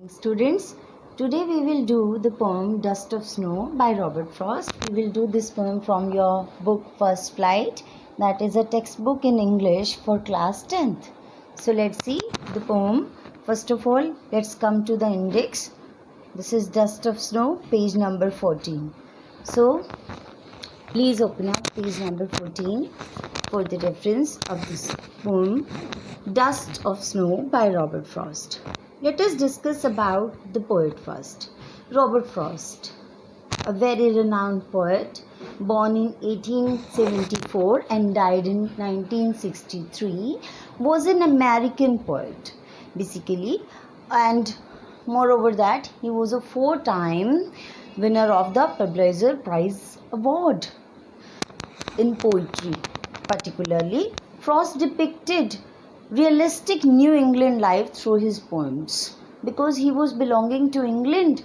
Students, today we will do the poem Dust of Snow by Robert Frost. We will do this poem from your book First Flight, that is a textbook in English for class 10th. So let's see the poem. First of all, let's come to the index. This is Dust of Snow, page number 14. So please open up page number 14 for the reference of this poem Dust of Snow by Robert Frost. Let us discuss about the poet first. Robert Frost, a very renowned poet, born in 1874 and died in 1963, was an American poet basically, and moreover that he was a 4-time winner of the Pulitzer Prize Award in poetry. Particularly, Frost depicted realistic New England life through his poems because he was belonging to England,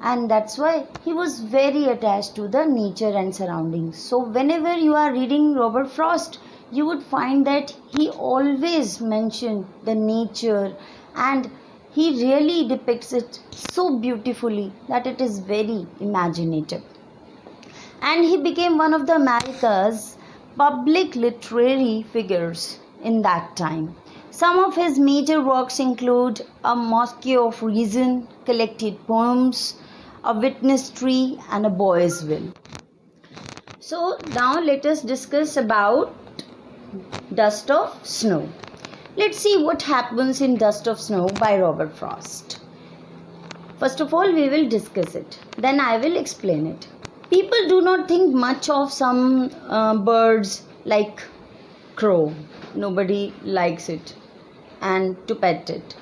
and that's why he was very attached to the nature and surroundings. So whenever you are reading Robert Frost, you would find that he always mentioned the nature, and he really depicts it so beautifully that it is very imaginative. And he became one of the America's public literary figures in that time. Some of his major works include A Mosque of Reason, collected poems, A Witness Tree, and A Boy's Will. So now let us discuss about Dust of Snow. Let's see what happens in Dust of Snow by Robert Frost. First of all, we will discuss it. Then I will explain it. People do not think much of some birds like crow. Nobody likes it and to pet it.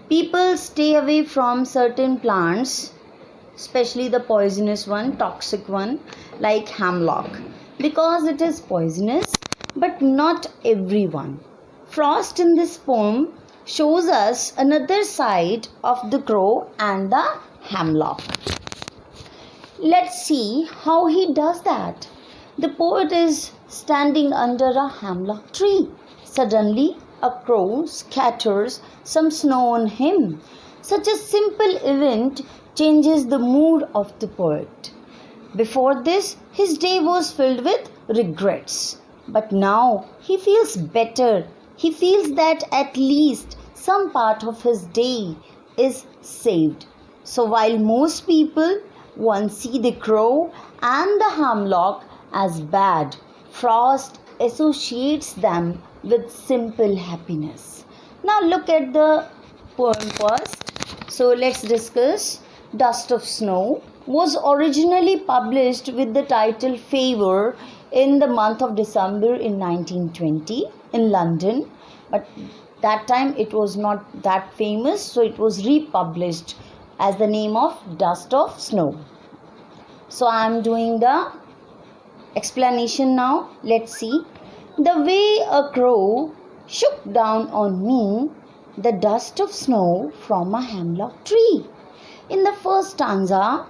People stay away from certain plants, especially the poisonous one, toxic one like hemlock, because it is poisonous, but not everyone. Frost in this poem shows us another side of the crow and the hemlock. Let's see how he does that. The poet is standing under a hemlock tree. Suddenly, a crow scatters some snow on him. Such a simple event changes the mood of the poet. Before this, his day was filled with regrets. But now he feels better. He feels that at least some part of his day is saved. So while most people once see the crow and the hemlock as bad, Frost associates them with simple happiness. Now look at the poem first. So let's discuss. Dust of Snow was originally published with the title Favor in the month of December in 1920 in London, but that time it was not that famous, so it was republished as the name of Dust of Snow. So I am doing the explanation now. Let's see. The way a crow shook down on me the dust of snow from a hemlock tree. In the first stanza,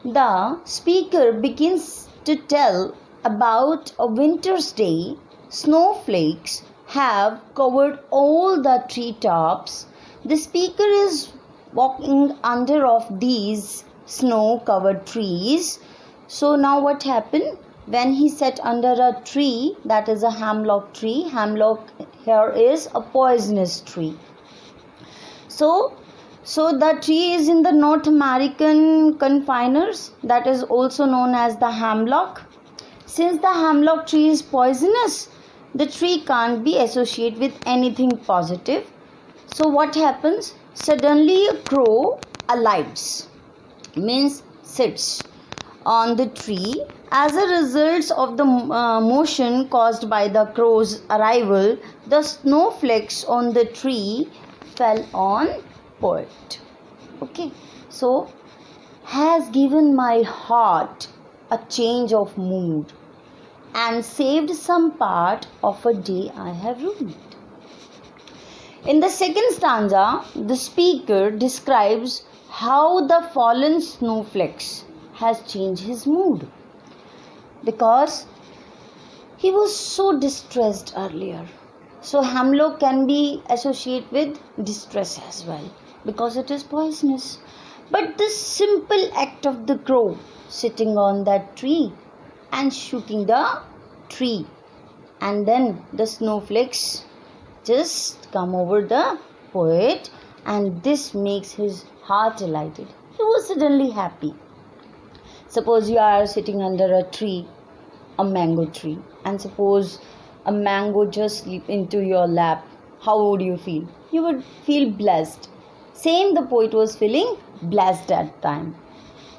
the speaker begins to tell about a winter's day. Snowflakes have covered all the treetops. The speaker is walking under of these snow-covered trees. So now what happened? When he sat under a tree, that is a hemlock tree. Hemlock here is a poisonous tree. So the tree is in the North American confiners, that is also known as the hemlock. Since the hemlock tree is poisonous, the tree can't be associated with anything positive. So what happens? Suddenly a crow alights, means sits on the tree. As a result of the motion caused by the crow's arrival, the snowflakes on the tree fell on poet. Okay, so has given my heart a change of mood and saved some part of a day I have ruined. In the second stanza, the speaker describes how the fallen snowflakes has changed his mood, because he was so distressed earlier. So hemlock can be associated with distress as well. because it is poisonous. But the simple act of the crow sitting on that tree and shooting the tree, and then the snowflakes just come over the poet, and this makes his heart delighted. He was suddenly happy. Suppose you are sitting under a tree, a mango tree, and suppose a mango just slip into your lap. How would you feel? You would feel blessed. Same the poet was feeling blessed at time,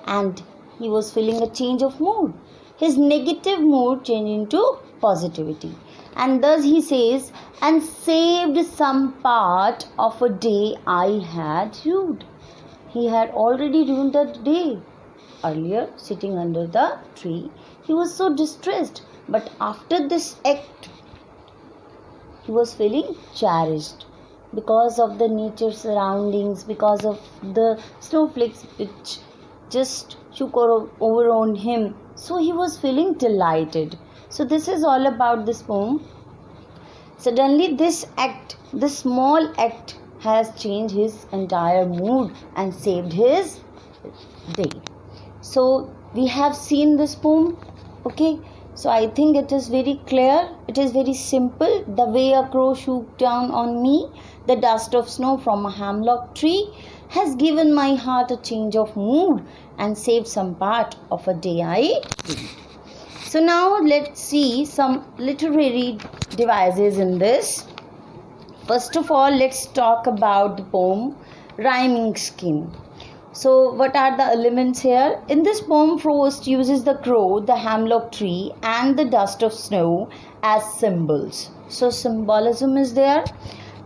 and he was feeling a change of mood. His negative mood changed into positivity, and thus he says, and saved some part of a day I had ruined. He had already ruined that day. Earlier, sitting under the tree, he was so distressed, but after this act, he was feeling cherished because of the nature surroundings, because of the snowflakes which just shook over on him. So he was feeling delighted. So this is all about this poem. Suddenly this small act has changed his entire mood and saved his day. So we have seen this poem. Okay. So I think it is very clear, it is very simple. The way a crow shook down on me, the dust of snow from a hemlock tree, has given my heart a change of mood and saved some part of a day I did. So now let's see some literary devices in this. First of all, let's talk about the poem Rhyming Scheme. So what are the elements here? In this poem, Frost uses the crow, the hemlock tree and the dust of snow as symbols. So symbolism is there.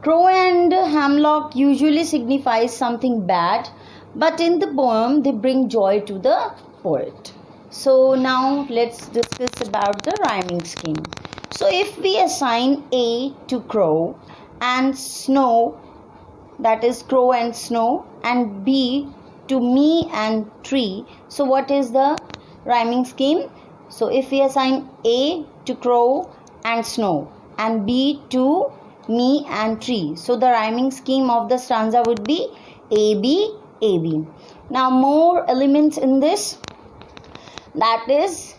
Crow and hemlock usually signifies something bad, but in the poem they bring joy to the poet. So now let's discuss about the rhyming scheme. So if we assign A to crow and snow, that is crow and snow, and B to me and tree, so what is the rhyming scheme? So if we assign A to crow and snow and B to me and tree, so the rhyming scheme of the stanza would be AB, AB. Now more elements in this, that is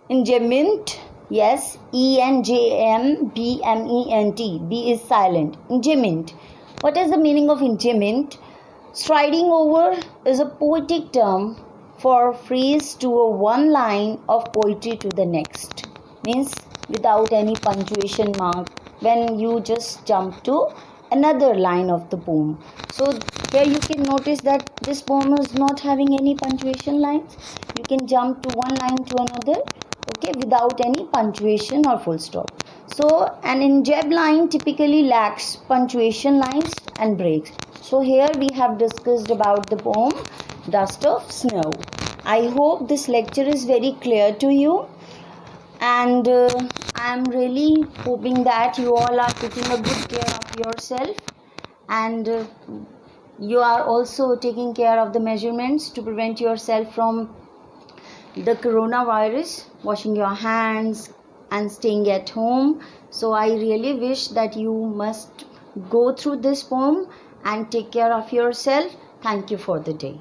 enjambment. Yes, ENJAMBMENT. B is silent. Enjambment. What is the meaning of enjambment? Striding over is a poetic term for phrase to a one line of poetry to the next. Means without any punctuation mark, when you just jump to another line of the poem. So here you can notice that this poem is not having any punctuation lines. You can jump to one line to another, okay, without any punctuation or full stop. So an enjab line typically lacks punctuation lines and breaks. So here we have discussed about the poem Dust of Snow. I hope this lecture is very clear to you, and I am really hoping that you all are taking a good care of yourself, and you are also taking care of the measurements to prevent yourself from the coronavirus, washing your hands and staying at home. So I really wish that you must go through this poem and take care of yourself. Thank you for the day.